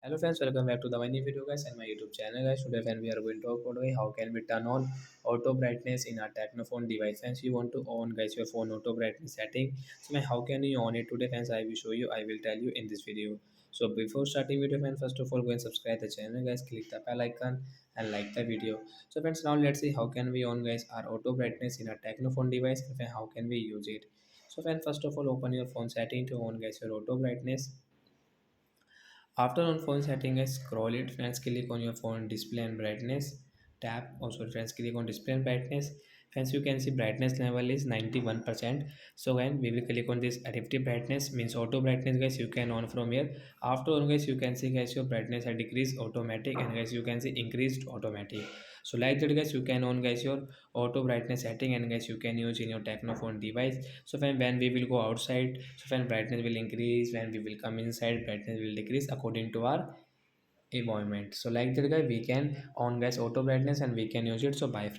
Hello friends, welcome back to the new video guys and my YouTube channel guys. Today friends, we are going to talk about how can we turn on auto brightness in our Technophone device. Friends, you want to on guys your phone auto brightness setting. So how can you on it today friends? I will show you. I will tell you in this video. So before starting video friends, first of all go and subscribe the channel guys. Click the bell icon and like the video. So friends, now let's see how can we on guys our auto brightness in our Technophone device and how can we use it. So friends, first of all open your phone setting to on guys your auto brightness. After on phone setting, guys, scroll it. Friends, click on your phone display and brightness. Tap also friends, click on display and brightness. Friends, you can see brightness level is 91%. So when we will click on this adaptive brightness means auto brightness, guys, you can on from here. After on guys, you can see guys your brightness had decreased automatic and guys you can see increased automatic. So like that guys, you can on guys your auto brightness setting and guys you can use in your Technophone device. So when we will go outside, so when brightness will increase, when we will come inside, brightness will decrease according to our environment. So like that guy, we can on guys auto brightness and we can use it. So bye.